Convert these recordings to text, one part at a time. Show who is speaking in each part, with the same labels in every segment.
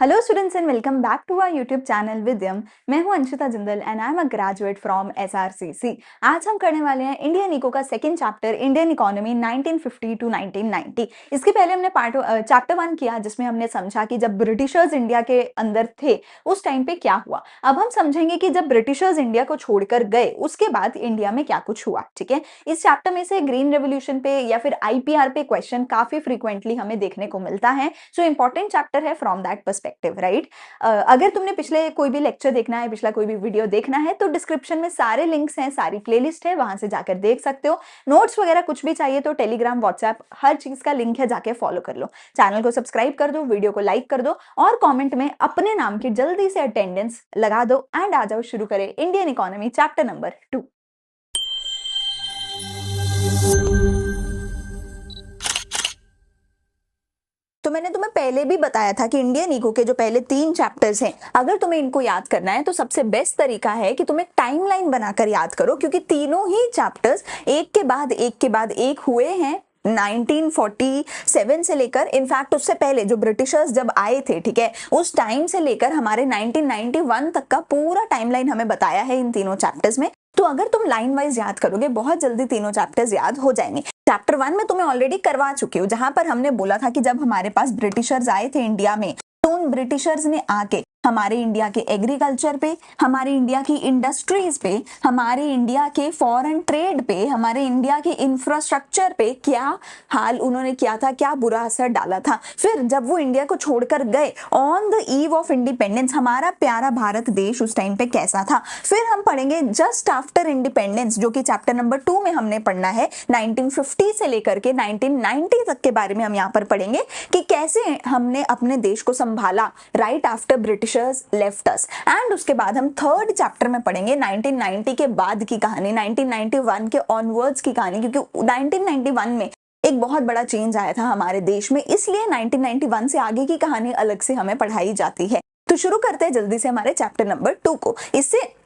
Speaker 1: Hello students and welcome back to our YouTube channel Vidyam. मैं हूं Anshita Jindal and I am a graduate from SRCC. आज हम करने वाले हैं इंडियन इको का second chapter Indian economy 1950 to 1990। इसके पहले हमने चैप्टर 1 किया जिसमें हमने समझा कि जब ब्रिटिशर्स इंडिया के अंदर थे उस टाइम पे क्या हुआ। अब हम समझेंगे कि जब ब्रिटिशर्स इंडिया को छोड़कर गए उसके बाद इंडिया में क्या कुछ हुआ। ठीक है, इस चैप्टर में से ग्रीन रेवोल्यूशन पे या फिर आईपीआर पे क्वेश्चन काफी फ्रीक्वेंटली हमें देखने को मिलता है। सो इंपॉर्टेंट चैप्टर है फ्रॉम दैट पर्सपेक्टिव, राइट। अगर तुमने पिछले कोई भी लेक्चर देखना है, पिछला कोई भी वीडियो देखना है, तो डिस्क्रिप्शन में सारे लिंक्स हैं, सारी प्लेलिस्ट है, वहां से जाकर देख सकते हो। नोट्स वगैरह कुछ भी चाहिए तो टेलीग्राम, व्हाट्सएप, हर चीज का लिंक है, जाके फॉलो कर लो। चैनल को सब्सक्राइब कर दो, वीडियो को लाइक कर दो और कॉमेंट में अपने नाम की जल्दी से अटेंडेंस लगा दो एंड आ जाओ, शुरू करें इंडियन इकोनॉमी चैप्टर नंबर 2। तो मैंने तुम्हें पहले भी बताया था कि इंडियन इको के जो पहले 3 चैप्टर्स हैं, अगर तुम्हें इनको याद करना है तो सबसे बेस्ट तरीका है कि तुम एक टाइमलाइन बनाकर याद करो, क्योंकि तीनों ही चैप्टर्स एक के बाद एक हुए हैं 1947 से लेकर, इनफैक्ट उससे पहले जो ब्रिटिशर्स जब आए थे, ठीक है, उस टाइम से लेकर हमारे 1991 तक का पूरा टाइमलाइन हमें बताया है इन तीनों चैप्टर्स में। तो अगर तुम लाइन वाइज याद करोगे बहुत जल्दी तीनों चैप्टर्स याद हो जाएंगे। चैप्टर 1 में तुम्हें ऑलरेडी करवा चुकी हूँ, जहां पर हमने बोला था कि जब हमारे पास ब्रिटिशर्स आए थे इंडिया में तो उन ब्रिटिशर्स ने आके हमारे इंडिया के एग्रीकल्चर पे, हमारे इंडिया की इंडस्ट्रीज पे, हमारे इंडिया के फॉरेन ट्रेड पे, हमारे इंडिया के इंफ्रास्ट्रक्चर पे क्या हाल उन्होंने किया था, क्या बुरा असर डाला था। फिर जब वो इंडिया को छोड़कर गए on the eve of independence, हमारा प्यारा भारत देश उस टाइम पे कैसा था। फिर हम पढ़ेंगे जस्ट आफ्टर इंडिपेंडेंस, जो कि चैप्टर नंबर 2 में हमने पढ़ना है। 1950 से लेकर के 1990 तक के बारे में हम यहाँ पर पढ़ेंगे कि कैसे हमने अपने देश को संभाला right after Britishers left us. And उसके बाद हम थर्ड चैप्टर में पढ़ेंगे 1990 के बाद की कहानी, 1991 के ऑनवर्ड्स की कहानी, क्योंकि 1991 में एक बहुत बड़ा चेंज आया था हमारे देश में, इसलिए 1991 से आगे की कहानी अलग से हमें पढ़ाई जाती है। तो शुरू करते हैं जल्दी से हमारे चैप्टर नंबर 2 को। इससे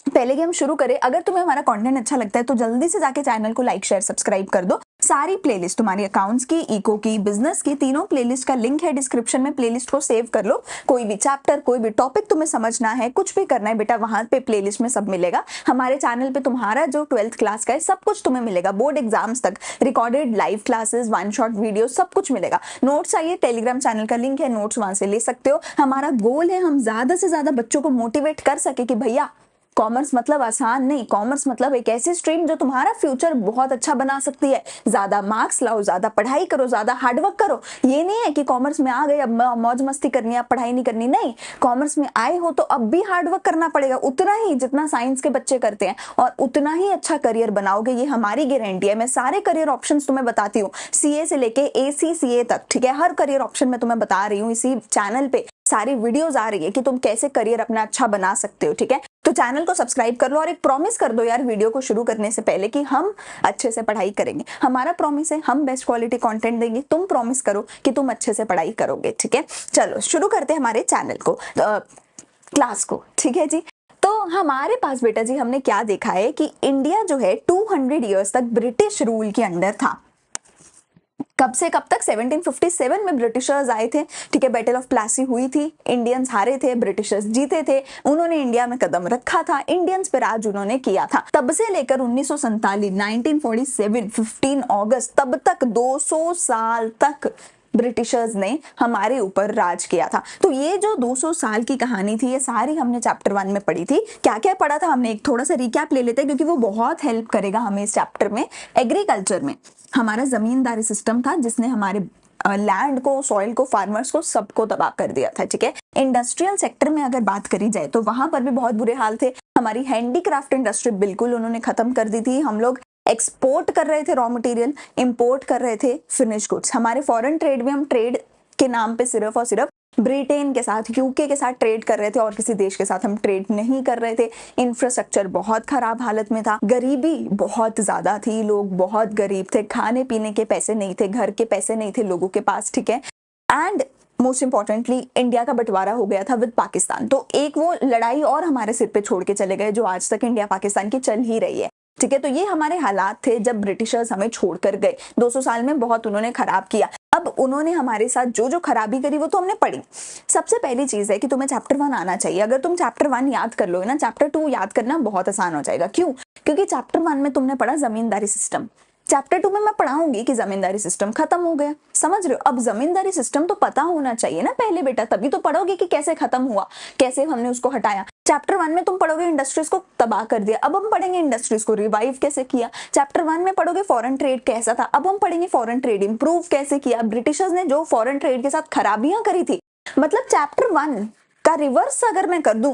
Speaker 1: पहले कि हम शुरू करें, अगर तुम्हें हमारा कंटेंट अच्छा लगता है तो जल्दी से जाके चैनल को लाइक शेयर सब्सक्राइब कर दो। सारी प्लेलिस्ट तुम्हारी अकाउंट्स की, इको की, बिजनेस की, तीनों प्लेलिस्ट का लिंक है डिस्क्रिप्शन में, प्लेलिस्ट को सेव कर लो। कोई भी चैप्टर, कोई भी टॉपिक तुम्हें समझना है, कुछ भी करना है बेटा, वहां पे प्लेलिस्ट में सब मिलेगा। हमारे चैनल पे तुम्हारा जो 12th क्लास का है सब कुछ तुम्हें मिलेगा, बोर्ड एग्जाम्स तक, recorded live classes, 1 shot video, सब कुछ मिलेगा। नोट्स चाहिए, टेलीग्राम चैनल का लिंक है, नोट्स वहां से ले सकते हो। हमारा गोल है हम ज्यादा से ज्यादा बच्चों को मोटिवेट कर सके कि भैया कॉमर्स मतलब आसान नहीं, कॉमर्स मतलब एक ऐसी स्ट्रीम जो तुम्हारा फ्यूचर बहुत अच्छा बना सकती है। ज्यादा मार्क्स लाओ, ज्यादा पढ़ाई करो, ज्यादा हार्डवर्क करो। ये नहीं है कि कॉमर्स में आ गए अब मौज मस्ती करनी है, पढ़ाई नहीं करनी, नहीं। कॉमर्स में आए हो तो अब भी हार्डवर्क करना पड़ेगा, उतना ही जितना साइंस के बच्चे करते हैं, और उतना ही अच्छा करियर बनाओगे, ये हमारी गारंटी है। मैं सारे करियर ऑप्शंस तुम्हें बताती हूँ, सीए से लेके ACCA तक, ठीक है, हर करियर ऑप्शन में तुम्हें बता रही हूँ। इसी चैनल पे सारी वीडियोस आ रही है कि तुम कैसे करियर अपना अच्छा बना सकते हो, ठीक है। तो चैनल को सब्सक्राइब कर लो और एक प्रॉमिस कर दो यार वीडियो को शुरू करने से पहले कि हम अच्छे से पढ़ाई करेंगे। हमारा प्रॉमिस है, हम बेस्ट क्वालिटी कंटेंट देंगे, तुम प्रॉमिस करो कि तुम अच्छे से पढ़ाई करोगे, ठीक है। चलो शुरू करते हैं हमारे चैनल को, क्लास को, ठीक है जी। तो हमारे पास बेटा जी हमने क्या देखा है कि इंडिया जो है 200 ईयर्स तक ब्रिटिश रूल के अंडर था। कब से कब तक? 1757 में ब्रिटिशर्स आए थे, ठीक है, बैटल ऑफ प्लासी हुई थी, इंडियंस हारे थे, ब्रिटिशर्स जीते थे, उन्होंने इंडिया में कदम रखा था, इंडियंस पे राज उन्होंने किया था। तब से लेकर 1947 15 अगस्त तब तक 200 साल तक ब्रिटिशर्स ने हमारे ऊपर राज किया था। तो ये जो 200 साल की कहानी थी ये सारी हमने चैप्टर 1 में पढ़ी थी। क्या क्या पढ़ा था हमने, एक थोड़ा सा रिकैप ले लेते हैं क्योंकि वो बहुत हेल्प करेगा हमें इस चैप्टर में। एग्रीकल्चर में हमारा जमींदारी सिस्टम था जिसने हमारे लैंड को, सॉइल को, फार्मर्स को, सबको तबाह कर दिया था, ठीक है। इंडस्ट्रियल सेक्टर में अगर बात करी जाए तो वहां पर भी बहुत बुरे हाल थे। हमारी हैंडीक्राफ्ट इंडस्ट्री बिल्कुल उन्होंने खत्म कर दी थी। हम लोग एक्सपोर्ट कर रहे थे रॉ मटेरियल, इंपोर्ट कर रहे थे फिनिश गुड्स। हमारे फॉरेन ट्रेड में हम ट्रेड के नाम पे सिर्फ और सिर्फ ब्रिटेन के साथ, यूके के साथ ट्रेड कर रहे थे और किसी देश के साथ हम ट्रेड नहीं कर रहे थे। इंफ्रास्ट्रक्चर बहुत खराब हालत में था, गरीबी बहुत ज्यादा थी, लोग बहुत गरीब थे, खाने पीने के पैसे नहीं थे, घर के पैसे नहीं थे लोगों के पास, ठीक है। एंड मोस्ट इंपॉर्टेंटली इंडिया का बंटवारा हो गया था विद पाकिस्तान। तो एक वो लड़ाई और हमारे सिर पे छोड़ के चले गए जो आज तक इंडिया पाकिस्तान की चल ही रही है, ठीक है। तो ये हमारे हालात थे जब ब्रिटिशर्स हमें छोड़कर गए। 200 साल में बहुत उन्होंने खराब किया। अब उन्होंने हमारे साथ जो जो खराबी करी वो तो हमने पढ़ी। सबसे पहली चीज है कि तुम्हें चैप्टर 1 आना चाहिए। अगर तुम चैप्टर 1 याद कर लोगे ना, चैप्टर 2 याद करना बहुत आसान हो जाएगा। क्यों? क्योंकि चैप्टर 1 में तुमने पढ़ा जमींदारी सिस्टम, चैप्टर 2 में मैं पढ़ाऊंगी कि जमींदारी सिस्टम खत्म हो गया। समझ रहे हो? अब जमींदारी सिस्टम तो पता होना चाहिए ना पहले बेटा, तभी तो पढ़ोगे कि कैसे खत्म हुआ, कैसे हमने उसको हटाया। चैप्टर 1 में तुम पढ़ोगे इंडस्ट्रीज को तबाह कर दिया, अब हम पढ़ेंगे इंडस्ट्रीज को रिवाइव कैसे किया। चैप्टर 1 में पढ़ोगे फॉरेन ट्रेड कैसा था, अब हम पढ़ेंगे फॉरेन ट्रेड इंप्रूव कैसे किया, ब्रिटिशर्स ने जो फॉरेन ट्रेड के साथ खराबियां करी थी। मतलब चैप्टर 1 का रिवर्स अगर मैं कर दूं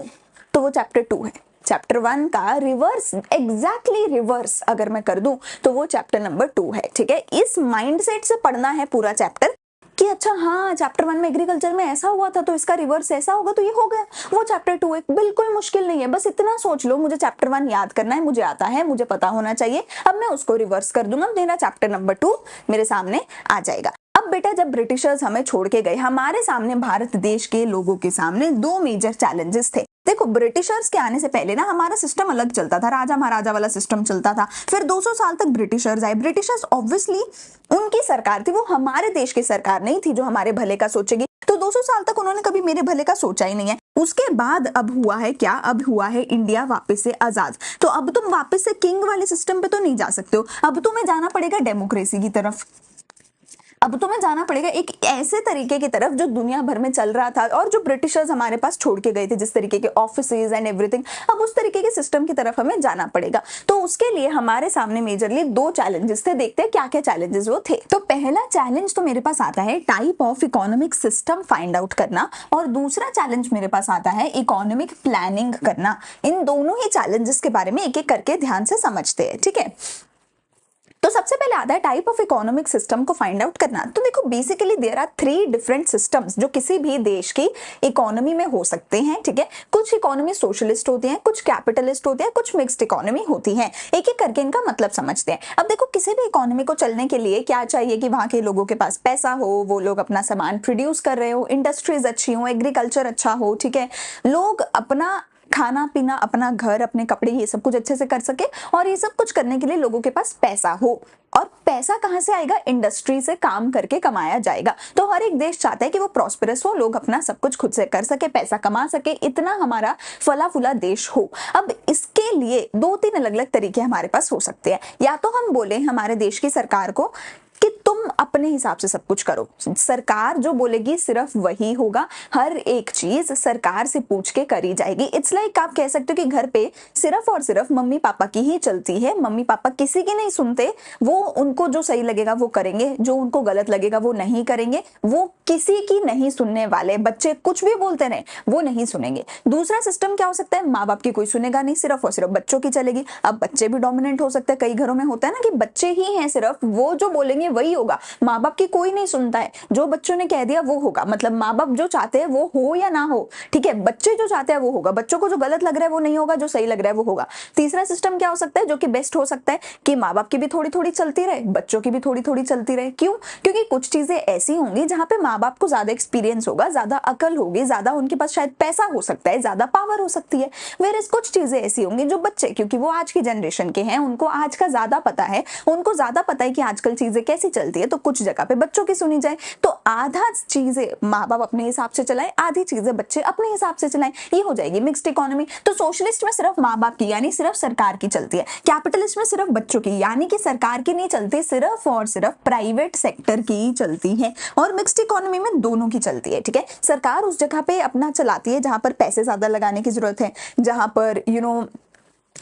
Speaker 1: तो वो चैप्टर 2 है। चैप्टर 1 का रिवर्स, एग्जैक्टली रिवर्स अगर मैं कर दूं तो वो चैप्टर नंबर 2 है। ठीक है, इस माइंडसेट से पढ़ना है पूरा चैप्टर कि अच्छा हाँ चैप्टर 1 में एग्रीकल्चर में ऐसा हुआ था तो इसका रिवर्स ऐसा होगा तो ये हो गया। वो चैप्टर 2 एक बिल्कुल मुश्किल नहीं है, बस इतना सोच लो मुझे चैप्टर 1 याद करना है, मुझे आता है, मुझे पता होना चाहिए, अब मैं उसको रिवर्स कर दूंगा, मेरा चैप्टर नंबर 2 मेरे सामने आ जाएगा। अब बेटा जब ब्रिटिशर्स हमें छोड़ के गए, हमारे सामने भारत देश के लोगों के सामने 2 मेजर चैलेंजेस थे। देखो ब्रिटिशर्स के आने से पहले ना हमारा सिस्टम अलग चलता था, राजा महाराजा वाला सिस्टम चलता था। फिर 200 साल तक ब्रिटिशर्स आए। ब्रिटिशर्स ऑब्वियसली उनकी सरकार थी, वो हमारे देश की सरकार नहीं थी जो हमारे भले का सोचेगी। तो 200 साल तक उन्होंने कभी मेरे भले का सोचा ही नहीं है। उसके बाद अब हुआ है क्या? अब हुआ है इंडिया वापस से आजाद। तो अब तुम वापस से किंग वाले सिस्टम पे तो नहीं जा सकते हो, अब तुम्हें जाना पड़ेगा डेमोक्रेसी की तरफ। अब तुम्हें जाना पड़ेगा एक ऐसे तरीके की तरफ जो दुनिया भर में चल रहा था और जो ब्रिटिशर्स हमारे पास छोड़ के गए थे, जिस तरीके के ऑफिसेज एंड एवरीथिंग, अब उस तरीके के सिस्टम की तरफ हमें जाना पड़ेगा। तो उसके लिए हमारे सामने मेजरली 2 चैलेंजेस थे। देखते हैं क्या क्या चैलेंजेस वो थे। तो पहला चैलेंज तो मेरे पास आता है type of economic system find out करना, और दूसरा चैलेंज मेरे पास आता है इकोनॉमिक प्लानिंग करना। इन दोनों ही चैलेंजेस के बारे में एक एक करके ध्यान से समझते हैं। ठीक है, तो सबसे पहले आता है टाइप ऑफ इकोनॉमिक सिस्टम को फाइंड आउट करना। तो देखो basically there are 3 different systems जो किसी भी देश की इकोनॉमी में हो सकते हैं। ठीक है, कुछ इकोनॉमी सोशलिस्ट होती हैं, कुछ कैपिटलिस्ट होती हैं, कुछ मिक्स्ड इकोनॉमी होती हैं। एक एक करके इनका मतलब समझते हैं। अब देखो किसी भी इकोनॉमी को चलने के लिए क्या चाहिए कि वहां के लोगों के पास पैसा हो, वो लोग अपना सामान प्रोड्यूस कर रहे हो, इंडस्ट्रीज अच्छी हो, एग्रीकल्चर अच्छा हो। ठीक है, लोग अपना खाना पीना, अपना घर, अपने कपड़े, ये सब कुछ अच्छे से कर सके, और ये सब कुछ करने के लिए लोगों के पास पैसा हो। और पैसा कहां से आएगा? इंडस्ट्री से काम करके कमाया जाएगा। तो हर एक देश चाहता है कि वो प्रॉस्पेरस हो, लोग अपना सब कुछ खुद से कर सके, पैसा कमा सके, इतना हमारा फला फूला देश हो। अब इसके लिए 2-3 अलग अलग तरीके हमारे पास हो सकते हैं। या तो हम बोले हमारे देश की सरकार को कि तुम अपने हिसाब से सब कुछ करो, सरकार जो बोलेगी सिर्फ वही होगा, हर एक चीज सरकार से पूछ के करी जाएगी। इट्स लाइक आप कह सकते हो कि घर पे सिर्फ और सिर्फ मम्मी पापा की ही चलती है, मम्मी पापा किसी की नहीं सुनते, वो उनको जो सही लगेगा वो करेंगे, जो उनको गलत लगेगा वो नहीं करेंगे, वो किसी की नहीं सुनने वाले। बच्चे कुछ भी बोलते रहे वो नहीं सुनेंगे। दूसरा सिस्टम क्या हो सकता है? माँ बाप की कोई सुनेगा नहीं, सिर्फ और सिर्फ बच्चों की चलेगी। अब बच्चे भी डोमिनेंट हो सकते हैं, कई घरों में होता है ना कि बच्चे ही हैं, सिर्फ वो जो बोलेंगे वही होगा, माँ बाप की कोई नहीं सुनता है, जो बच्चों ने कह दिया वो होगा। मतलब माँ बाप जो चाहते हैं वो हो या ना हो, ठीक है, बच्चे जो चाहते हैं वो होगा, बच्चों को जो गलत लग रहा है वो नहीं होगा, जो सही लग रहा है वो होगा। तीसरा सिस्टम क्या हो सकता है जो कि बेस्ट हो सकता है कि माँ बाप की भी थोड़ी थोड़ी चलती रहे, बच्चों की भी थोड़ी थोड़ी चलती रहे। क्यों? क्योंकि कुछ चीजें ऐसी होंगी जहां पे माँ बाप को ज्यादा एक्सपीरियंस होगा, ज्यादा अकल होगी, ज्यादा उनके पास शायद पैसा हो सकता है, ज्यादा पावर हो सकती है। वेयर कुछ चीजें ऐसी होंगी जो बच्चे, क्योंकि वो आज की जनरेशन के हैं, उनको आज का ज्यादा पता है, उनको ज्यादा पता है कि आजकल चीजें कैसी चलती है, तो कुछ जगह पे बच्चों की सुनी जाए। तो आधा चीजें माँ बाप अपने हिसाब से चलाएं, आधी चीजें बच्चे अपने हिसाब से चलाएं, ये हो जाएगी मिक्स्ड इकोनॉमी। तो सोशलिस्ट में सिर्फ माँ बाप की यानी सिर्फ सरकार की चलती है, कैपिटलिस्ट में सिर्फ बच्चों की यानी कि सरकार की नहीं चलती, सिर्फ और सिर्फ प्राइवेट सेक्टर की चलती है, और मिक्स्ड इकोनॉमी में दोनों की चलती है। ठीक है, सरकार उस जगह पे अपना चलाती है जहां पर पैसे ज्यादा लगाने की जरूरत है, जहां पर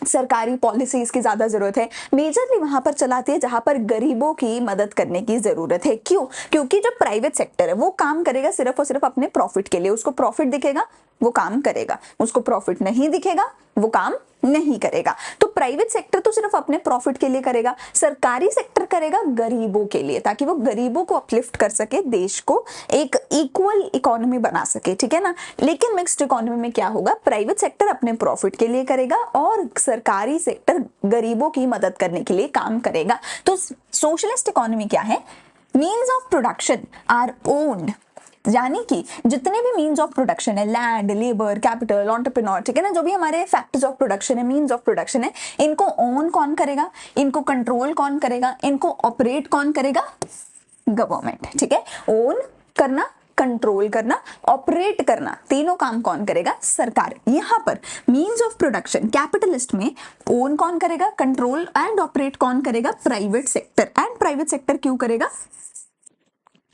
Speaker 1: सरकारी पॉलिसीज की ज्यादा जरूरत है, मेजरली वहां पर चलाती है जहां पर गरीबों की मदद करने की जरूरत है। क्यों? क्योंकि जो प्राइवेट सेक्टर है वो काम करेगा सिर्फ और सिर्फ अपने प्रॉफिट के लिए, उसको प्रॉफिट दिखेगा वो काम करेगा, उसको प्रॉफिट नहीं दिखेगा वो काम नहीं करेगा। तो प्राइवेट सेक्टर तो सिर्फ अपने प्रॉफिट के लिए करेगा, सरकारी सेक्टर करेगा गरीबों के लिए, ताकि वो गरीबों को अपलिफ्ट कर सके, देश को एक इक्वल इकोनॉमी बना सके। ठीक है ना? लेकिन मिक्स्ड इकोनॉमी में क्या होगा? प्राइवेट सेक्टर अपने प्रॉफिट के लिए करेगा और सरकारी सेक्टर गरीबों की मदद करने के लिए काम करेगा। तो सोशलिस्ट इकोनॉमी क्या है? Means of production are owned, यानी कि जितने भी मीन्स ऑफ प्रोडक्शन है, लैंड, लेबर, कैपिटल, एंटरप्रेन्योर, ठीक है ना, जो भी हमारे फैक्टर्स ऑफ प्रोडक्शन है, मीन्स ऑफ प्रोडक्शन है, इनको ओन कौन करेगा, इनको कंट्रोल कौन करेगा, इनको ऑपरेट कौन करेगा? गवर्नमेंट, ठीक है। ओन करना, कंट्रोल करना, ऑपरेट करना, तीनों काम कौन करेगा? सरकार। यहां पर मींस ऑफ प्रोडक्शन कैपिटलिस्ट में ओन कौन करेगा, कंट्रोल एंड ऑपरेट कौन करेगा? Private sector. And private sector क्यों करेगा?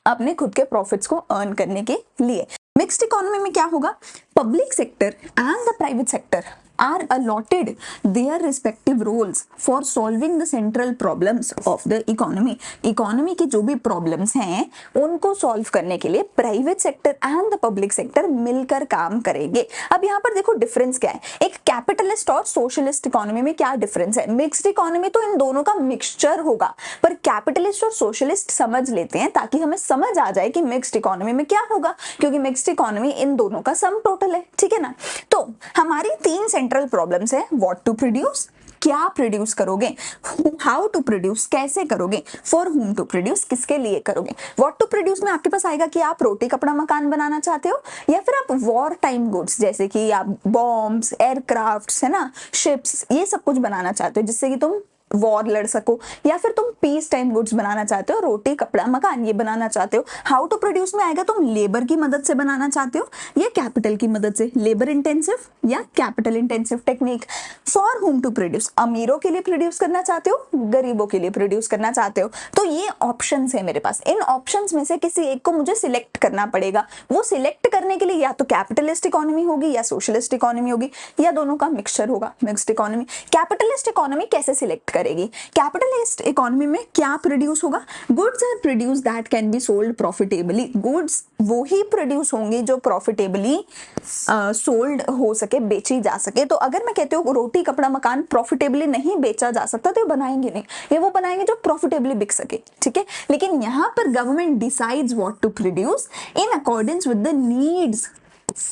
Speaker 1: अपने खुद के प्रॉफिट्स को अर्न करने के लिए। मिक्स्ड इकोनॉमी में क्या होगा? Public sector and the private sector are allotted their respective roles for solving the central problems of the economy. Economy की जो भी प्रॉब्लम्स हैं उनको सॉल्व करने के लिए private sector and the public sector मिलकर काम करेंगे। अब यहाँ पर देखो डिफरेंस क्या है, एक कैपिटलिस्ट और सोशलिस्ट इकोनॉमी में क्या डिफरेंस है। मिक्स्ड इकोनॉमी तो इन दोनों का मिक्सचर होगा, पर कैपिटलिस्ट और सोशलिस्ट समझ लेते हैं ताकि हमें समझ आ जाए कि मिक्स्ड इकोनॉमी में क्या होगा, क्योंकि मिक्स्ड इकोनॉमी इन दोनों का सम टोटल है, ठीक है ना। तो हमारी तीन सेंट्रल प्रॉब्लम्स है, व्हाट टू प्रोड्यूस, क्या प्रोड्यूस करोगे, हाउ टू प्रोड्यूस, कैसे करोगे, फॉर हुम टू प्रोड्यूस, किसके लिए करोगे। व्हाट टू प्रोड्यूस में आपके पास आएगा कि आप रोटी कपड़ा मकान बनाना चाहते हो, या फिर आप वॉर टाइम गुड्स जैसे कि आप बॉम्ब्स, एयरक्राफ्ट्स, है ना, शिप्स, ये सब कुछ बनाना चाहते हो जिससे कि तुम वॉर लड़ सको, या फिर तुम पीस टाइम गुड्स बनाना चाहते हो, रोटी कपड़ा मकान ये बनाना चाहते हो। हाउ टू प्रोड्यूस में आएगा तुम लेबर की मदद से बनाना चाहते हो या कैपिटल की मदद से, लेबर इंटेंसिव या capital intensive technique. For whom to produce, अमीरों के लिए प्रोड्यूस करना चाहते हो, गरीबों के लिए प्रोड्यूस करना चाहते हो। तो ये ऑप्शंस है मेरे पास, इन ऑप्शंस में से किसी एक को मुझे सिलेक्ट करना पड़ेगा। वो सिलेक्ट करने के लिए या तो कैपिटलिस्ट इकोनॉमी होगी या सोशलिस्ट इकोनॉमी होगी, या दोनों का मिक्सचर होगा, मिक्स्ड इकोनॉमी। कैपिटलिस्ट इकोनॉमी कैसे सिलेक्ट करेगी? कैपिटलिस्ट इकोनॉमी में क्या प्रोड्यूस होगा? Goods are produce that can be sold profitably. Goods वो ही प्रोड्यूस होंगे जो प्रॉफिटेबली सोल्ड हो सके, बेची जा सके। तो अगर मैं कहती हूँ रोटी कपड़ा मकान प्रॉफिटेबली नहीं बेचा जा सकता तो ये बनाएंगे नहीं, ये वो बनाएंगे जो प्रॉफिटेबली बिक सके, ठीक है। लेकिन यहाँ पर government decides what to produce in accordance with the needs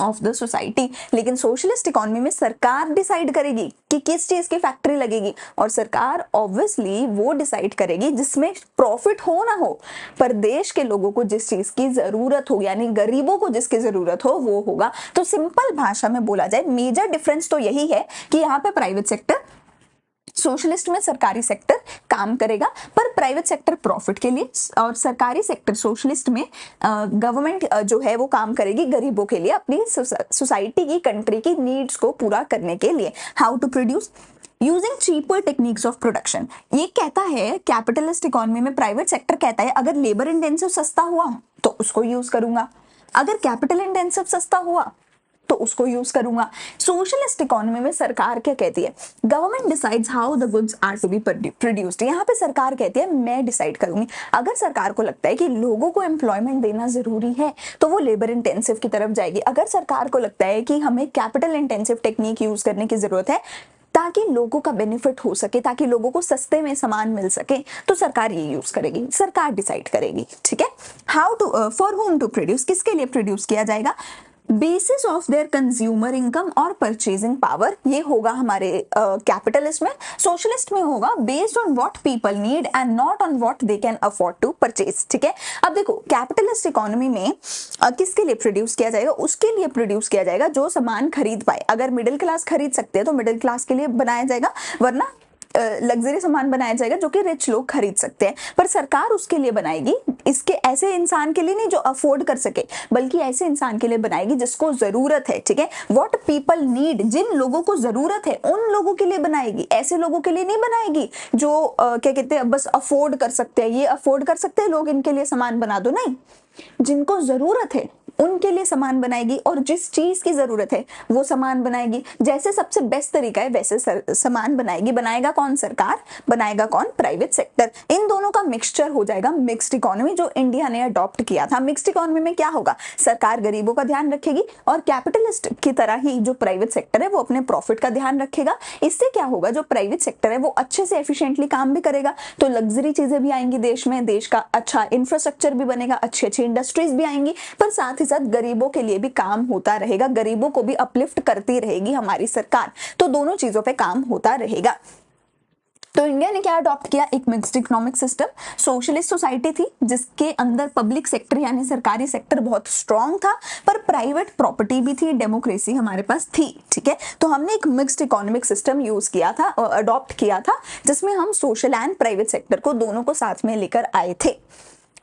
Speaker 1: of the society. लेकिन सोशलिस्ट इकोनॉमी में सरकार डिसाइड करेगी कि किस चीज की फैक्ट्री लगेगी, और सरकार ऑब्वियसली वो डिसाइड करेगी जिसमें प्रॉफिट हो ना हो, पर देश के लोगों को जिस चीज की जरूरत हो, यानी गरीबों को जिसकी जरूरत हो वो होगा। तो सिंपल भाषा में बोला जाए मेजर डिफरेंस तो यही है कि यहाँ पे प्राइवेट सेक्टर, सोशलिस्ट में सरकारी सेक्टर काम करेगा पर प्राइवेट सेक्टर प्रॉफिट के लिए, और सरकारी सेक्टर सोशलिस्ट में गवर्नमेंट जो है वो काम करेगी गरीबों के लिए, अपनी सोसाइटी की, कंट्री की नीड्स को पूरा करने के लिए। How to produce using cheaper techniques of production. ये कहता है कैपिटलिस्ट इकोनॉमी में प्राइवेट सेक्टर कहता है अगर लेबर इंटेंसिव सस्ता हुआ तो उसको यूज करूंगा, अगर कैपिटल इंटेंसिव सस्ता हुआ तो उसको यूज करूंगा। सोशलिस्ट इकोनॉमी में सरकार क्या कहती है? Government decides how the goods are to be produced. यहाँ पे सरकार कहती है मैं डिसाइड करूंगी। अगर सरकार को लगता है कि लोगों को एम्प्लॉयमेंट देना जरूरी है तो वो लेबर इंटेंसिव की तरफ जाएगी। अगर सरकार को लगता है कि हमें कैपिटल इंटेंसिव टेक्निक यूज करने की जरूरत है ताकि लोगों का बेनिफिट हो सके, ताकि लोगों को सस्ते में सामान मिल सके, तो सरकार ये यूज करेगी, सरकार डिसाइड करेगी, ठीक है। How to for whom to produce, किसके लिए प्रोड्यूस किया जाएगा? Basis of their consumer income और परचेजिंग पावर। ये होगा हमारे कैपिटलिस्ट में। सोशलिस्ट में होगा based on what people need and not on what they can afford to purchase, ठीक है। अब देखो कैपिटलिस्ट इकोनॉमी में किसके लिए प्रोड्यूस किया जाएगा? उसके लिए प्रोड्यूस किया जाएगा जो सामान खरीद पाए। अगर मिडिल क्लास खरीद सकते हैं तो मिडिल क्लास के लिए बनाया जाएगा, वरना लग्जरी सामान बनाया जाएगा जो कि रिच लोग खरीद सकते हैं। पर सरकार उसके लिए बनाएगी, इसके ऐसे इंसान के लिए नहीं जो अफोर्ड कर सके, बल्कि ऐसे इंसान के लिए बनाएगी जिसको जरूरत है, ठीक है। व्हाट पीपल नीड, जिन लोगों को जरूरत है उन लोगों के लिए बनाएगी, ऐसे लोगों के लिए नहीं बनाएगी जो क्या कहते हैं बस अफोर्ड कर सकते हैं, ये अफोर्ड कर सकते हैं लोग, इनके लिए सामान बना दो, नहीं। जिनको जरूरत है उनके लिए सामान बनाएगी, और जिस चीज की जरूरत है वो सामान बनाएगी। जैसे सबसे बेस्ट तरीका है वैसे सामान बनाएगी। बनाएगा कौन? सरकार। बनाएगा कौन? Private sector. इन दोनों का मिक्सचर हो जाएगा मिक्स्ड इकोनॉमी, जो इंडिया ने अडॉप्ट किया था। मिक्स्ड इकोनॉमी में क्या होगा? सरकार गरीबों का ध्यान रखेगी और कैपिटलिस्ट की तरह ही जो प्राइवेट सेक्टर है वो अपने प्रॉफिट का ध्यान रखेगा। इससे क्या होगा? जो प्राइवेट सेक्टर है वो अच्छे से एफिशिएंटली काम भी करेगा, तो लग्जरी चीजें भी आएंगी देश में, देश का अच्छा इंफ्रास्ट्रक्चर भी बनेगा, अच्छी अच्छी इंडस्ट्रीज भी आएंगी, पर साथ ही साथ गरीबों के लिए भी काम होता रहेगा, गरीबों को भी अपलिफ्ट करती रहेगी हमारी सरकार। तो दोनों चीजों पे काम होता रहेगा। तो इंडिया ने क्या अडॉप्ट किया? एक mixed economic system. Socialist society थी जिसके अंदर पब्लिक सेक्टर यानी सरकारी सेक्टर बहुत स्ट्रांग था, पर प्राइवेट प्रॉपर्टी भी थी, डेमोक्रेसी हमारे पास थी, ठीक है। तो हमने एक मिक्स्ड इकोनॉमिक सिस्टम यूज किया था, अडॉप्ट किया था, जिसमें हम सोशल एंड प्राइवेट सेक्टर को दोनों को साथ में लेकर आए थे।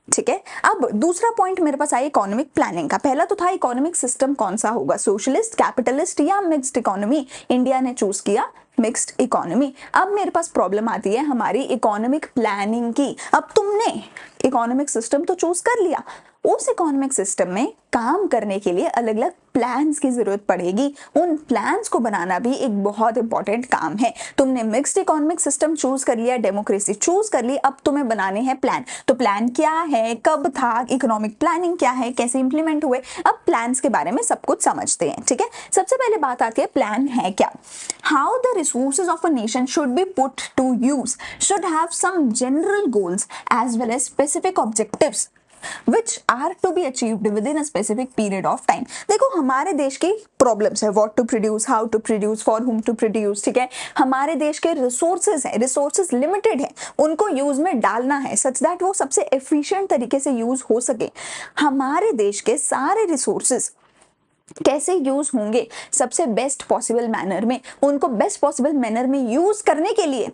Speaker 1: ठीक है। अब दूसरा पॉइंट मेरे पास आया इकोनॉमिक प्लानिंग का। पहला तो था इकोनॉमिक सिस्टम कौन सा होगा, सोशलिस्ट, कैपिटलिस्ट या मिक्स्ड इकोनॉमी। इंडिया ने चूज किया मिक्स्ड इकोनॉमी। अब मेरे पास प्रॉब्लम आती है हमारी इकोनॉमिक प्लानिंग की। अब तुमने इकोनॉमिक सिस्टम तो चूज कर लिया, उस इकोनॉमिक सिस्टम में काम करने के लिए अलग अलग प्लान्स की जरूरत पड़ेगी। उन प्लान्स को बनाना भी एक बहुत इंपॉर्टेंट काम है। तुमने मिक्स्ड इकोनॉमिक सिस्टम चूज कर लिया, डेमोक्रेसी चूज कर ली, अब तुम्हें बनाने हैं प्लान। तो प्लान क्या है, कब था, इकोनॉमिक प्लानिंग क्या है, कैसे इंप्लीमेंट हुए, अब प्लान्स के बारे में सब कुछ समझते हैं। ठीक है, सबसे पहले बात आती है प्लान है क्या। How the resources of a nation should be put to use should have some general goals as well as specific objectives which are to be achieved within a specific period of time। देखो हमारे देश की problems है, what to produce, how to produce, for whom to produce। ठीक है, हमारे देश के रिसोर्सेज है, रिसोर्सेज लिमिटेड है, उनको यूज में डालना है सच दैट वो सबसे एफिशिएंट तरीके से यूज हो सके। हमारे देश के सारे रिसोर्सेज कैसे यूज होंगे सबसे बेस्ट पॉसिबल मैनर में, उनको बेस्ट पॉसिबल मैनर में यूज करने के लिए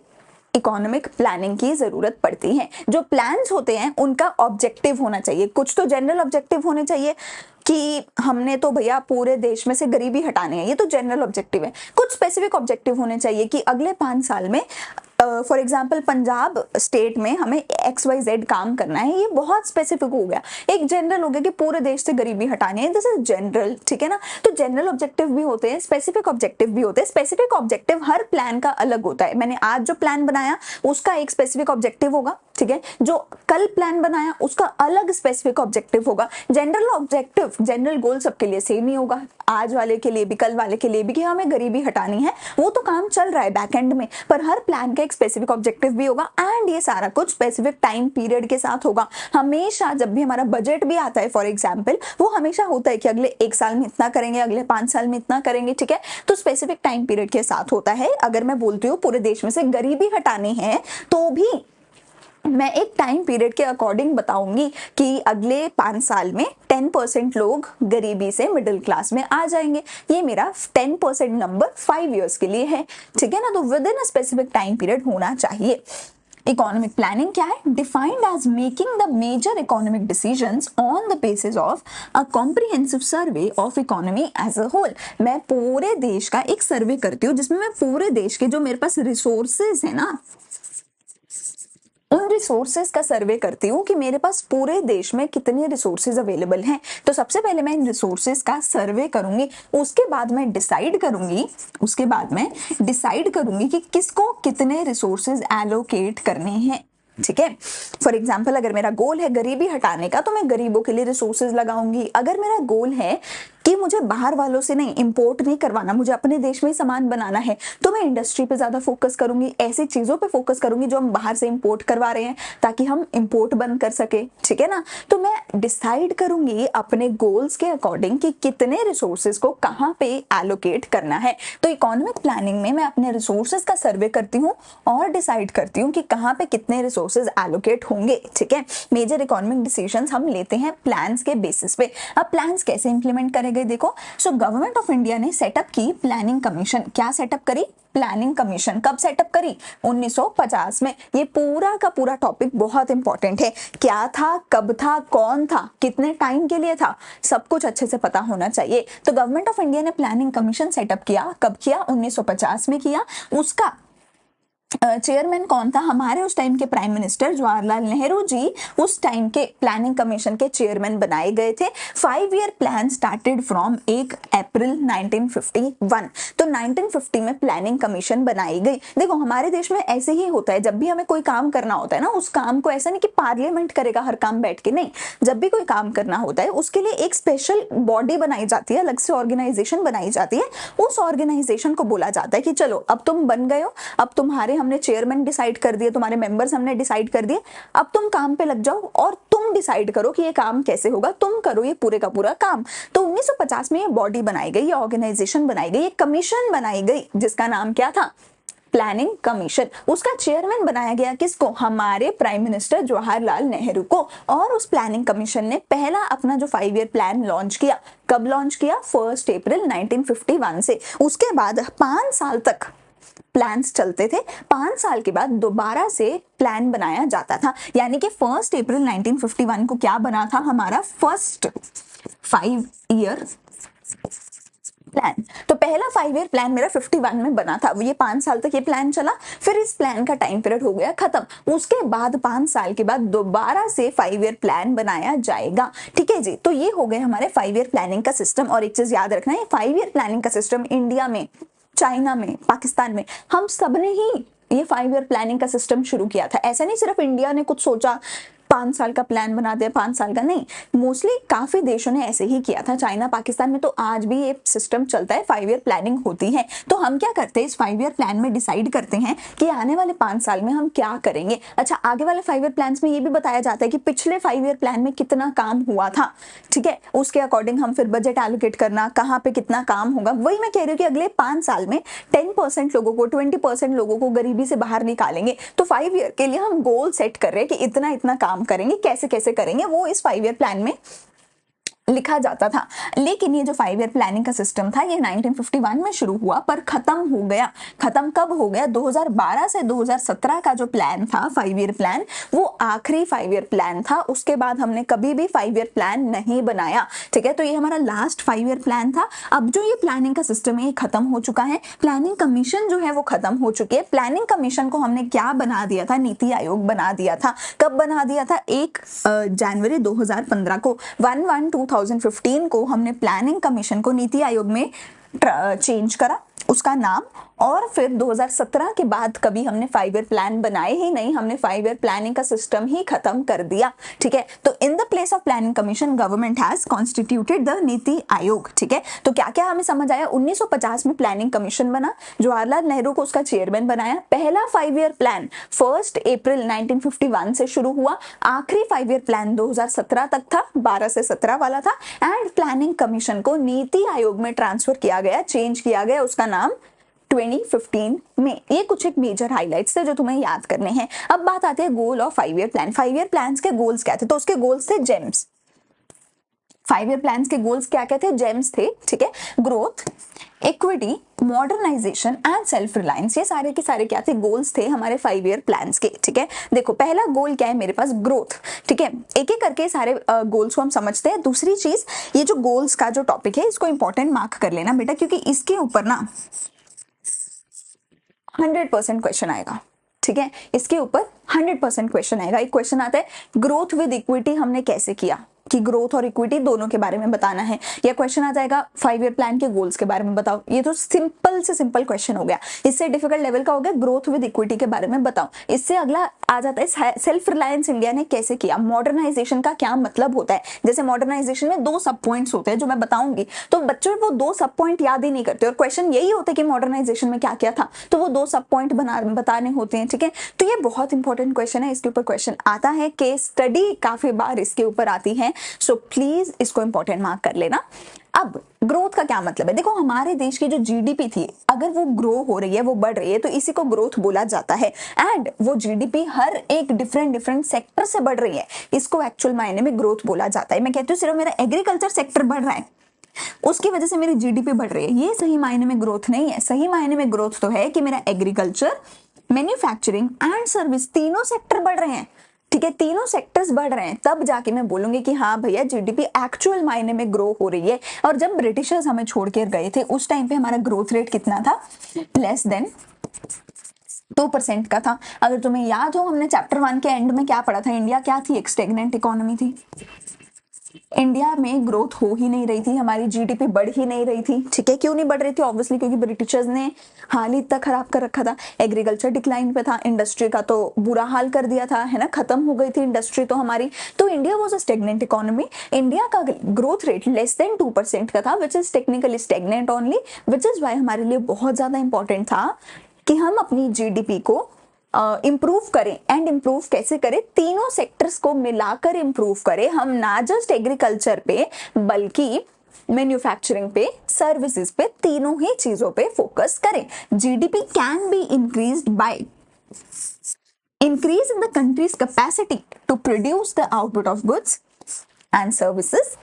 Speaker 1: इकोनॉमिक प्लानिंग की जरूरत पड़ती है। जो प्लान्स होते हैं उनका ऑब्जेक्टिव होना चाहिए, कुछ तो जनरल ऑब्जेक्टिव होने चाहिए कि हमने तो भैया पूरे देश में से गरीबी हटाने हैं, ये तो जनरल ऑब्जेक्टिव है। कुछ स्पेसिफिक ऑब्जेक्टिव होने चाहिए कि अगले 5 साल में फॉर एग्जाम्पल पंजाब स्टेट में हमें XYZ काम करना है, ये बहुत स्पेसिफिक हो गया। एक जनरल हो गया कि पूरे देश से गरीबी हटानी है, दिस इज जनरल। ठीक है ना, तो जनरल ऑब्जेक्टिव भी होते हैं, स्पेसिफिक ऑब्जेक्टिव भी होते हैं। स्पेसिफिक ऑब्जेक्टिव हर प्लान का अलग होता है। मैंने आज जो प्लान बनाया उसका एक स्पेसिफिक ऑब्जेक्टिव होगा, ठीक है, जो कल प्लान बनाया उसका अलग स्पेसिफिक ऑब्जेक्टिव होगा। जनरल ऑब्जेक्टिव, जनरल गोल सबके लिए सेम ही होगा, आज वाले के लिए भी कल वाले के लिए भी, कि हमें गरीबी हटानी है, वो तो काम चल रहा है बैक एंड में, पर हर प्लान का एक स्पेसिफिक ऑब्जेक्टिव भी होगा एंड ये सारा कुछ स्पेसिफिक टाइम पीरियड के साथ होगा। हमेशा जब भी हमारा बजट भी आता है फॉर एग्जांपल, वो हमेशा होता है कि अगले 1 साल में इतना करेंगे, अगले 5 साल में इतना करेंगे। ठीक है, तो स्पेसिफिक टाइम पीरियड के साथ होता है। अगर मैं बोलती हूँ पूरे देश में से गरीबी हटानी है तो भी मैं एक टाइम पीरियड के अकॉर्डिंग बताऊंगी कि अगले 5 साल में 10% लोग गरीबी से मिडिल क्लास में आ जाएंगे। ये मेरा 10% नंबर 5 इयर्स के लिए है। ठीक है ना, तो within a specific time period होना चाहिए। इकोनॉमिक प्लानिंग क्या है, defined as making the major economic decisions on the basis of a comprehensive survey of economy as a whole. मैं पूरे देश का एक सर्वे करती हूँ जिसमें मैं पूरे देश के जो मेरे पास रिसोर्सेज है ना, उन रिसोर्सेज का सर्वे करती हूँ कि मेरे पास पूरे देश में कितने रिसोर्सेज अवेलेबल हैं। तो सबसे पहले मैं इन रिसोर्सेज का सर्वे करूंगी, उसके बाद मैं डिसाइड करूंगी कि किसको कितने रिसोर्सेज एलोकेट करने हैं। ठीक है, फॉर एग्जाम्पल अगर मेरा गोल है गरीबी हटाने का तो मैं गरीबों के लिए रिसोर्सेज लगाऊंगी। अगर मेरा गोल है कि मुझे बाहर वालों से नहीं, इंपोर्ट नहीं करवाना, मुझे अपने देश में ही सामान बनाना है, तो मैं इंडस्ट्री पे ज्यादा फोकस करूंगी, ऐसी चीजों पे फोकस करूंगी जो हम बाहर से इंपोर्ट करवा रहे हैं ताकि हम इंपोर्ट बंद कर सके। ठीक है ना, तो मैं डिसाइड करूंगी अपने गोल्स के अकॉर्डिंग कि कितने रिसोर्सेज को कहाँ पे एलोकेट करना है। तो इकोनॉमिक प्लानिंग में मैं अपने रिसोर्सेज का सर्वे करती हूँ और डिसाइड करती हूँ कि कहाँ पे कितने रिसोर्सेज एलोकेट होंगे। ठीक है, मेजर इकोनॉमिक डिसीजंस हम लेते हैं प्लान्स के बेसिस पे। अब प्लान्स कैसे इंप्लीमेंट करेंगे देखो। सो गवर्नमेंट ऑफ इंडिया ने सेटअप की प्लानिंग कमीशन। क्या सेटअप करी? Planning commission. कब सेटअप करी? 1950 में। ये पूरा का पूरा टॉपिक बहुत इंपॉर्टेंट है। क्या था, कब था, कौन था, कितने टाइम के लिए था, सब कुछ अच्छे से पता होना चाहिए। तो गवर्नमेंट ऑफ इंडिया ने प्लानिंग कमीशन सेटअप किया। कब किया? 1950 में किया। उसका चेयरमैन कौन था? हमारे उस टाइम के प्राइम मिनिस्टर जवाहरलाल नेहरू जी उस टाइम के प्लानिंग कमीशन के चेयरमैन बनाए गए थे। 5 ईयर प्लान स्टार्टेड फ्रॉम 1 अप्रैल 1951। तो 1950 में प्लानिंग कमीशन बनाई गई। देखो हमारे देश में ऐसे ही होता है, जब भी हमें कोई काम करना होता है ना, उस काम को ऐसा नहीं कि पार्लियामेंट करेगा हर काम बैठ के, नहीं, जब भी कोई काम करना होता है उसके लिए एक स्पेशल बॉडी बनाई जाती है, अलग से ऑर्गेनाइजेशन बनाई जाती है। उस ऑर्गेनाइजेशन को बोला जाता है कि चलो अब तुम बन गए हो, अब तुम्हारे हमने चेयरमैन डिसाइड कर दिए, तुम्हारे मेंबर्स हमने डिसाइड कर दिए, अब तुम काम पे लग जाओ और तुम डिसाइड करो कि ये काम कैसे होगा, तुम करो ये पूरे का पूरा काम। तो 1950 में ये बॉडी बनाई गई, ये ऑर्गेनाइजेशन बनाई गई, ये कमीशन बनाई गई जिसका नाम क्या था? Planning commission. उसका चेयरमैन बनाया गया किसको? हमारे प्राइम मिनिस्टर जवाहरलाल नेहरू को। और उस प्लानिंग कमीशन ने पहला अपना जो 5 ईयर प्लान लॉन्च किया। कब लॉन्च किया? 1 अप्रैल 1951 से। उसके बाद 5 साल तक प्लान्स चलते थे, 5 साल के बाद दोबारा से प्लान बनाया जाता था। यानी कि 1 अप्रैल 1951 को क्या बना था, हमारा फर्स्ट 5 ईयर प्लान। तो पहला 5 ईयर प्लान मेरा 51 में बना था, ये 5 साल तक ये प्लान चला, फिर इस प्लान का टाइम पीरियड हो गया खत्म। उसके बाद 5 साल के बाद दोबारा से 5 ईयर प्लान बनाया जाएगा। ठीक है जी, तो ये हो गए हमारे 5 ईयर प्लानिंग का सिस्टम। और एक चीज याद रखना है, 5 ईयर प्लानिंग का सिस्टम इंडिया में, चाइना में, पाकिस्तान में, हम सब ने ही ये 5 ईयर प्लानिंग का सिस्टम शुरू किया था। ऐसा नहीं सिर्फ इंडिया ने कुछ सोचा 5 साल का प्लान बना दिया, 5 साल का नहीं, मोस्टली काफी देशों ने ऐसे ही किया था। चाइना, पाकिस्तान में तो आज भी ये सिस्टम चलता है, 5 ईयर प्लानिंग होती है। तो हम क्या करते हैं, इस 5 ईयर प्लान में डिसाइड करते हैं कि आने वाले 5 साल में हम क्या करेंगे। अच्छा, आगे वाले 5 ईयर प्लान में ये भी बताया जाता है कि पिछले 5 ईयर प्लान में कितना काम हुआ था। ठीक है, उसके अकॉर्डिंग हम फिर बजट एलोकेट करना, कहाँ पे कितना काम होगा। वही मैं कह रही हूँ कि अगले 5 साल में 10% लोगों को, 20% लोगों को गरीबी से बाहर निकालेंगे। तो 5 ईयर के लिए हम गोल सेट कर रहे हैं कि इतना इतना काम करेंगे, कैसे कैसे करेंगे, वो इस 5 ईयर प्लान में लिखा जाता था। लेकिन ये जो 5 ईयर प्लानिंग का सिस्टम था, ये 1951 में शुरू हुआ पर खत्म हो गया। खत्म कब हो गया, 2012 से 2017 का जो प्लान था 5 ईयर प्लान, वो आखिरी 5 ईयर प्लान था। उसके बाद हमने कभी भी 5 ईयर प्लान नहीं बनाया। ठीक है, तो ये हमारा लास्ट 5 ईयर प्लान था। अब जो ये प्लानिंग का सिस्टम है ये खत्म हो चुका है। प्लानिंग कमीशन जो है वो खत्म हो चुकी है। प्लानिंग कमीशन को हमने क्या बना दिया था, नीति आयोग बना दिया था। कब बना दिया था, 1 जनवरी 2015 को, 1/1/2015 को हमने प्लानिंग कमीशन को नीति आयोग में चेंज करा उसका नाम। और फिर 2017 के बाद कभी हमने 5 ईयर प्लान बनाए ही नहीं, हमने 5 ईयर प्लानिंग का सिस्टम ही खत्म कर दिया। ठीक है, तो in the place of planning commission government has constituted the NITI Aayog. ठीक है, तो क्या क्या हमें समझ आया, 1950 में प्लानिंग कमीशन बना, जवाहरलाल नेहरू को उसका चेयरमैन बनाया। पहला 5 ईयर प्लान 1 अप्रैल 1951 से शुरू हुआ, आखिरी 5 ईयर प्लान 2017 तक था, 12 से 17 वाला था। एंड प्लानिंग कमीशन को नीति आयोग में ट्रांसफर किया गया, चेंज किया गया उसका नाम 2015 में। ये कुछ एक मेजर हाइलाइट्स थे जो तुम्हें याद करने हैं। अब बात आती है goal of 5 year plan. 5 year plans के गोल्स क्या थे, तो उसके गोल्स थे जेम्स। 5 ईयर प्लान्स के गोल्स क्या क्या थे, जेम्स थे। ठीक है, growth, equity, modernisation and self reliance, ये सारे के सारे क्या थे, गोल्स थे हमारे 5 ईयर प्लान्स के। ठीक है, देखो पहला गोल क्या है मेरे पास, ग्रोथ। ठीक है, एक एक करके सारे गोल्स को हम समझते हैं। दूसरी चीज, ये जो गोल्स का जो टॉपिक है इसको इंपॉर्टेंट मार्क कर लेना बेटा, क्योंकि इसके ऊपर ना 100% क्वेश्चन आएगा। ठीक है, इसके ऊपर 100% क्वेश्चन आएगा। एक क्वेश्चन आता है, ग्रोथ विद इक्विटी हमने कैसे किया, कि ग्रोथ और इक्विटी दोनों के बारे में बताना है। या क्वेश्चन आ जाएगा 5 ईयर प्लान के गोल्स के बारे में बताओ। ये तो सिंपल से सिंपल क्वेश्चन हो गया। इससे डिफिकल्ट लेवल का हो गया, ग्रोथ विद इक्विटी के बारे में बताओ। इससे अगला आ जाता है, सेल्फ रिलायंस इंडिया ने कैसे किया, मॉडर्नाइजेशन का क्या मतलब होता है। जैसे मॉडर्नाइजेशन में 2 सब पॉइंट्स होते हैं जो मैं बताऊंगी, तो बच्चों वो 2 सब पॉइंट याद ही नहीं करते और क्वेश्चन यही होता है कि मॉडर्नाइजेशन में क्या क्या था, तो वो 2 सब पॉइंट बताने होते हैं। ठीक है, तो ये बहुत इंपॉर्टेंट क्वेश्चन है, इसके ऊपर क्वेश्चन आता है, केस स्टडी काफी बार इसके ऊपर आती है। सो प्लीज इसको इंपॉर्टेंट मार्क कर लेना। अब ग्रोथ का क्या मतलब है, देखो हमारे देश की जो जीडीपी थी, अगर वो ग्रो हो रही है, वो बढ़ रही है, तो इसी को ग्रोथ बोला जाता है। एंड वो जीडीपी हर एक डिफरेंट सेक्टर से बढ़ रही है, इसको एक्चुअल मायने में ग्रोथ बोला जाता है। मैं कहती हूँ सिर्फ मेरा एग्रीकल्चर सेक्टर बढ़ रहा है, उसकी वजह से मेरी जीडीपी बढ़ रही है, ये सही मायने में ग्रोथ नहीं है। सही मायने में ग्रोथ तो है कि मेरा एग्रीकल्चर, मैन्युफैक्चरिंग एंड सर्विस, तीनों सेक्टर बढ़ रहे हैं। ठीक है, तीनों सेक्टर्स बढ़ रहे हैं, तब जाके मैं बोलूंगी कि हाँ भैया जीडीपी एक्चुअल मायने में ग्रो हो रही है। और जब ब्रिटिशर्स हमें छोड़ के गए थे, उस टाइम पे हमारा ग्रोथ रेट कितना था, लेस देन 2% का था। अगर तुम्हें याद हो, हमने चैप्टर 1 के एंड में क्या पढ़ा था, इंडिया क्या थी, एक स्टेगनेंट इकोनॉमी थी। इंडिया में ग्रोथ हो ही नहीं रही थी, हमारी जीडीपी बढ़ ही नहीं रही थी। ठीक है, क्यों नहीं बढ़ रही थी, ऑब्वियसली क्योंकि ब्रिटिशर्स ने हाल ही इतना खराब कर रखा था, एग्रीकल्चर डिक्लाइन पे था, इंडस्ट्री का तो बुरा हाल कर दिया था, है ना, खत्म हो गई थी इंडस्ट्री तो हमारी। तो India was a stagnant economy, India का ग्रोथ रेट लेस देन 2% का था, which is technically stagnant only, which is why हमारे लिए बहुत ज्यादा इंपॉर्टेंट था कि हम अपनी जीडीपी को इम्प्रूव करें। एंड इम्प्रूव कैसे करें, तीनों सेक्टर्स को मिलाकर इम्प्रूव करें हम, ना जस्ट एग्रीकल्चर पे बल्कि मैन्युफैक्चरिंग पे, सर्विसेज पे, तीनों ही चीजों पे फोकस करें। GDP can be increased by increase in the country's capacity to produce the output of goods and services,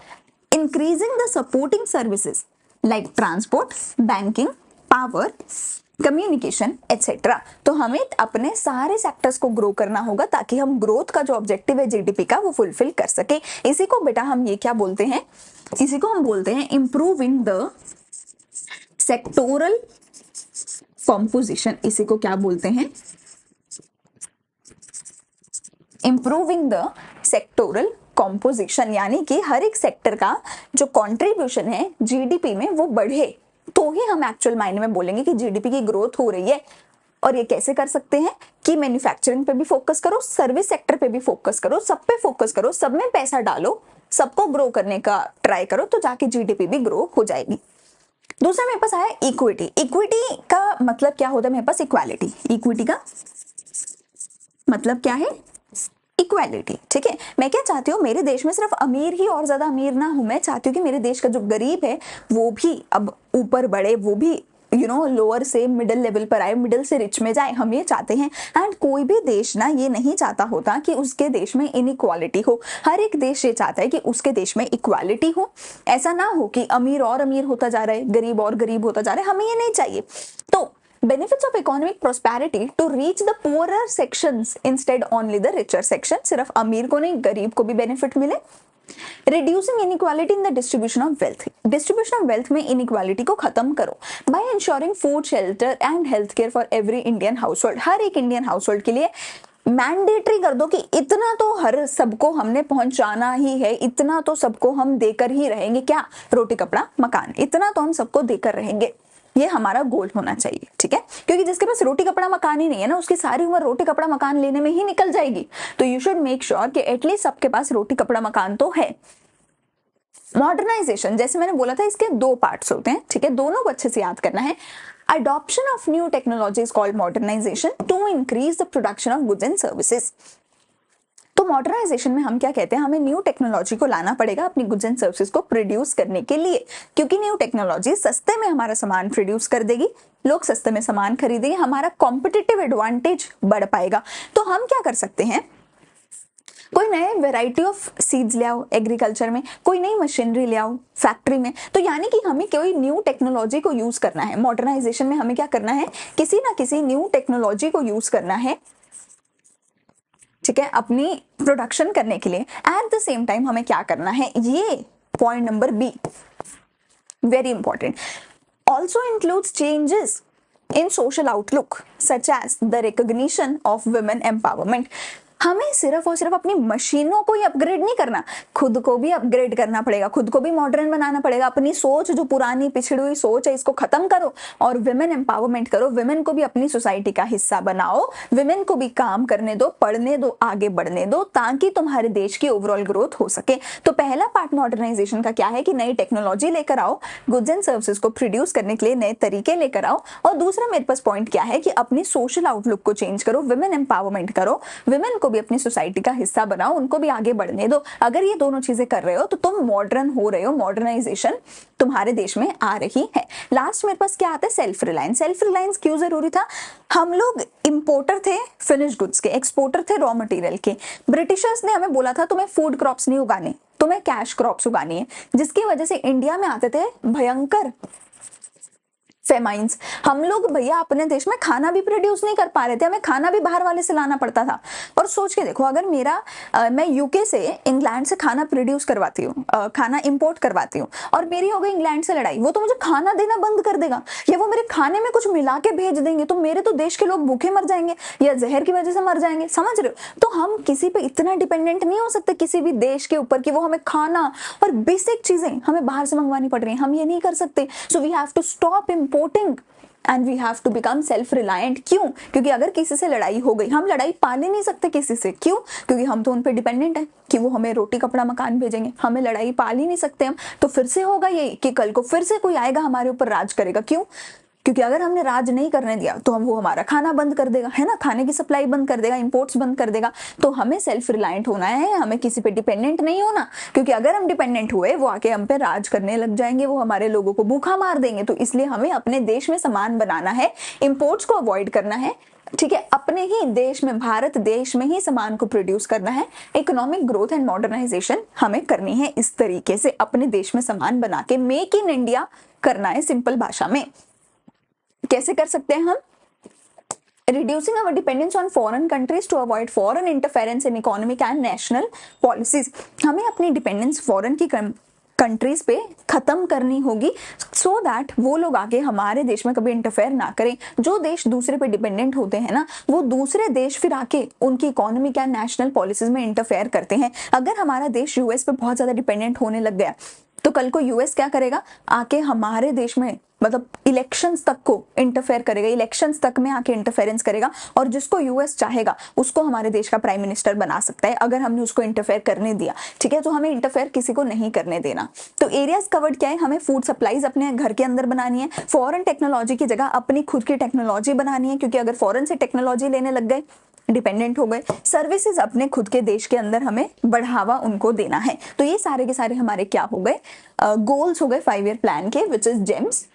Speaker 1: increasing the supporting services like transport, banking, power, communication etcetera. तो हमें अपने सारे सेक्टर्स को ग्रो करना होगा ताकि हम ग्रोथ का जो ऑब्जेक्टिव है जीडीपी का वो फुलफिल कर सके। इसी को बेटा हम ये क्या बोलते हैं, इसी को हम बोलते हैं इंप्रूविंग द सेक्टोरल कॉम्पोजिशन। इसी को क्या बोलते हैं, इंप्रूविंग द सेक्टोरल कॉम्पोजिशन, यानी कि हर एक सेक्टर का जो कंट्रीब्यूशन है जीडीपी में वो बढ़े तो ही हम एक्चुअल मायने में बोलेंगे कि जीडीपी की ग्रोथ हो रही है। और ये कैसे कर सकते हैं कि मैन्युफैक्चरिंग पे भी फोकस करो, सर्विस सेक्टर पे भी फोकस करो, सब पे फोकस करो, सब में पैसा डालो, सबको ग्रो करने का ट्राई करो, तो जाके जीडीपी भी ग्रो हो जाएगी। दूसरा मेरे पास आया इक्विटी। इक्विटी का मतलब क्या होता है मेरे पास, इक्वालिटी। इक्विटी का मतलब क्या है, इक्वालिटी। ठीक है, मैं क्या चाहती हूँ, मेरे देश में सिर्फ अमीर ही और ज्यादा अमीर ना हूं, मैं चाहती हूँ कि मेरे देश का जो गरीब है वो भी अब ऊपर बढ़े, वो भी लोअर से मिडिल लेवल पर आए, मिडिल से रिच में जाए, हम ये चाहते हैं। एंड कोई भी देश ना ये नहीं चाहता होता कि उसके देश में इनइक्वालिटी हो, हर एक देश ये चाहता है कि उसके देश में इक्वालिटी हो। ऐसा ना हो कि अमीर और अमीर होता जा रहा है, गरीब और गरीब होता जा रहा है, हमें ये नहीं चाहिए। तो benefits of economic prosperity to reach the poorer sections instead only the richer section, सिर्फ अमीर को नहीं गरीब को भी बेनिफिट मिले। Reducing inequality in the distribution of wealth, distribution of wealth में inequality को खत्म करो by ensuring food, shelter and healthcare for every Indian household, हर एक इंडियन हाउसहोल्ड के लिए मैंडेटरी कर दो कि इतना तो हर सबको हमने पहुंचाना ही है, इतना तो सबको हम देकर ही रहेंगे। क्या, रोटी कपड़ा मकान, इतना तो हम सबको देकर रहेंगे, ये हमारा गोल होना चाहिए। ठीक है, क्योंकि जिसके पास रोटी कपड़ा मकान ही नहीं है ना, उसकी सारी उम्र रोटी कपड़ा मकान लेने में ही निकल जाएगी। तो यू शुड मेक श्योर कि एटलीस्ट सबके पास रोटी कपड़ा मकान तो है। मॉडर्नाइजेशन, जैसे मैंने बोला था, इसके दो पार्ट्स होते हैं। ठीक है, दोनों को अच्छे से याद करना है। Adoption of new technology is called modernisation to increase the production of goods and services. तो मॉडर्नाइजेशन में हम क्या कहते हैं, हमें न्यू टेक्नोलॉजी को लाना पड़ेगा अपनी गुड्स एंड सर्विसेज को प्रोड्यूस करने के लिए, क्योंकि न्यू टेक्नोलॉजी सस्ते में हमारा सामान प्रोड्यूस कर देगी, लोग सस्ते में सामान खरीदेंगे, हमारा कॉम्पिटिटिव एडवांटेज बढ़ पाएगा। तो हम क्या कर सकते हैं, कोई नए वेराइटी ऑफ सीड्स ले आओ एग्रीकल्चर में, कोई नई मशीनरी ले आओ फैक्ट्री में। तो यानी कि हमें कोई न्यू टेक्नोलॉजी को यूज करना है। मॉडर्नाइजेशन में हमें क्या करना है, किसी ना किसी न्यू टेक्नोलॉजी को यूज करना है, ठीक है, अपनी प्रोडक्शन करने के लिए। एट द सेम टाइम हमें क्या करना है, ये point number B, very important, also includes changes in social outlook such as the recognition of women empowerment। हमें सिर्फ और सिर्फ अपनी मशीनों को ही अपग्रेड नहीं करना, खुद को भी अपग्रेड करना पड़ेगा, खुद को भी मॉडर्न बनाना पड़ेगा। अपनी सोच, जो पुरानी पिछड़ी हुई सोच है, इसको खत्म करो और विमेन एम्पावरमेंट करो। विमेन को भी अपनी सोसाइटी का हिस्सा बनाओ, विमेन को भी काम करने दो, पढ़ने दो, आगे बढ़ने दो, ताकि तुम्हारे देश की ओवरऑल ग्रोथ हो सके। तो पहला पार्ट मॉडर्नाइजेशन का क्या है कि नई टेक्नोलॉजी लेकर आओ, गुड्स एंड सर्विसेज को प्रोड्यूस करने के लिए नए तरीके लेकर आओ। और दूसरा मेरे पास पॉइंट क्या है कि अपनी सोशल आउटलुक को चेंज करो, विमेन एम्पावरमेंट करो, विमेन को भी अपनी सोसाइटी का हिस्सा बनाओ, उनको भी आगे बढ़ने दो। अगर ये दोनों चीजें कर रहे हो तो तुम मॉडर्न हो रहे हो, मॉडर्नाइजेशन तुम्हारे देश में आ रही है। लास्ट मेरे पास क्या आता है, सेल्फ रिलायंस। सेल्फ रिलायंस क्यों जरूरी था, हम लोग इंपोर्टर थे फिनिश गुड्स के, एक्सपोर्टर थे रॉ मटेरियल के। ब्रिटिशर्स ने हमें बोला था तुम्हें फूड क्रॉप्स नहीं उगाने, तुम्हें कैश क्रॉप्स उगानी है, जिसकी वजह से इंडिया में आते थे भयंकर फेमाइंस। हम लोग भैया अपने देश में खाना भी प्रोड्यूस नहीं कर पा रहे थे, हमें खाना भी बाहर वाले से लाना पड़ता था। और सोच के देखो, अगर मैं यूके से इंग्लैंड से खाना प्रोड्यूस करवाती हूँ, खाना इंपोर्ट करवाती हूँ, और मेरी हो गई इंग्लैंड से लड़ाई, वो तो मुझे खाना देना बंद कर देगा, या वो मेरे खाने में कुछ मिला के भेज देंगे, तो मेरे तो देश के लोग भूखे मर जाएंगे या जहर की वजह से मर जाएंगे, समझ रहे हो। तो हम किसी पे इतना डिपेंडेंट नहीं हो सकते किसी भी देश के ऊपर कि वो हमें खाना और बेसिक चीजें हमें बाहर से मंगवानी पड़ रही है, हम ये नहीं कर सकते। So we have to stop importing and we have to become self reliant। क्यों, क्योंकि अगर किसी से लड़ाई हो गई, हम लड़ाई पाले नहीं सकते किसी से। क्यों, क्योंकि हम तो उन पे डिपेंडेंट है कि वो हमें रोटी कपड़ा मकान भेजेंगे, हमें लड़ाई पाल ही नहीं सकते हम। तो फिर से होगा ये कि कल को फिर से कोई आएगा हमारे ऊपर राज करेगा। क्यों, क्योंकि अगर हमने राज नहीं करने दिया तो वो हमारा खाना बंद कर देगा, है ना, खाने की सप्लाई बंद कर देगा, इंपोर्ट्स बंद कर देगा। तो हमें सेल्फ रिलायंट होना है, हमें किसी पे डिपेंडेंट नहीं होना, क्योंकि अगर हम डिपेंडेंट हुए वो आके हम पे राज करने लग जाएंगे, वो हमारे लोगों को भूखा मार देंगे। तो इसलिए हमें अपने देश में सामान बनाना है, इंपोर्ट्स को अवॉइड करना है, ठीक है, अपने ही देश में, भारत देश में ही सामान को प्रोड्यूस करना है। इकोनॉमिक ग्रोथ एंड मॉडर्नाइजेशन हमें करनी है इस तरीके से, अपने देश में सामान बना के मेक इन इंडिया करना है, सिंपल भाषा में। कैसे कर सकते हैं हम? Reducing our dependence on foreign countries to avoid foreign interference in economic and national policies. हमें अपनी डिपेंडेंस फॉरेन की कंट्रीज पे खत्म करनी होगी सो दैट वो लोग आगे हमारे देश में कभी इंटरफेयर ना करें। जो देश दूसरे पे डिपेंडेंट होते हैं ना, वो दूसरे देश फिर आके उनकी इकोनॉमिक एंड नेशनल पॉलिसीज में इंटरफेयर करते हैं। अगर हमारा देश यूएस पे बहुत ज्यादा डिपेंडेंट होने लग गया तो कल को यूएस क्या करेगा, आके हमारे देश में मतलब इलेक्शंस तक को इंटरफेयर करेगा, इलेक्शंस तक में आके इंटरफेरेंस करेगा, और जिसको यूएस चाहेगा उसको हमारे देश का प्राइम मिनिस्टर बना सकता है अगर हमने उसको इंटरफेयर करने दिया। ठीक है, तो हमें इंटरफेयर किसी को नहीं करने देना। तो एरियाज कवर्ड क्या है? हमें फूड सप्लाईज अपने घर के अंदर बनानी है, फॉरेन टेक्नोलॉजी की जगह अपनी खुद की टेक्नोलॉजी बनानी है, क्योंकि अगर फॉरेन से टेक्नोलॉजी लेने लग गए डिपेंडेंट हो गए। सर्विसेज अपने खुद के देश के अंदर हमें बढ़ावा उनको देना है। तो ये सारे के सारे हमारे क्या हो गए, गोल्स हो गए 5 ईयर प्लान के, which is GEMS,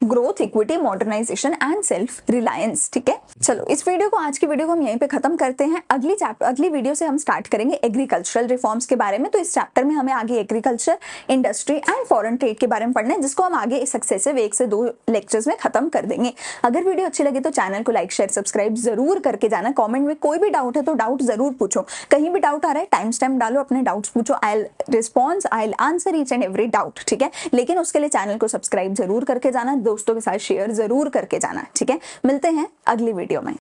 Speaker 1: growth, equity, modernisation and self reliance. ठीक है, चलो इस वीडियो को, आज की वीडियो को हम यहीं पे खत्म करते हैं। अगली वीडियो से हम स्टार्ट करेंगे एग्रीकल्चरल रिफॉर्म्स के बारे में। तो इस चैप्टर में हमें आगे agriculture, industry and foreign trade के बारे में पढ़ना है, जिसको हम आगे सक्सेसिव 1 से 2 लेक्चर्स में खत्म कर देंगे। अगर वीडियो अच्छी लगे तो चैनल को लाइक, शेयर, सब्सक्राइब जरूर करके जाना। कॉमेंट में कोई भी डाउट है तो डाउट जरूर पूछो, कहीं भी डाउट आ रहा है टाइम स्टैम्प डालो, अपने डाउट्स पूछो, I will answer each and every doubt. ठीक है, लेकिन उसके लिए चैनल को सब्सक्राइब जरूर करके जाना, दोस्तों के साथ शेयर जरूर करके जाना। ठीक है, मिलते हैं अगली वीडियो में।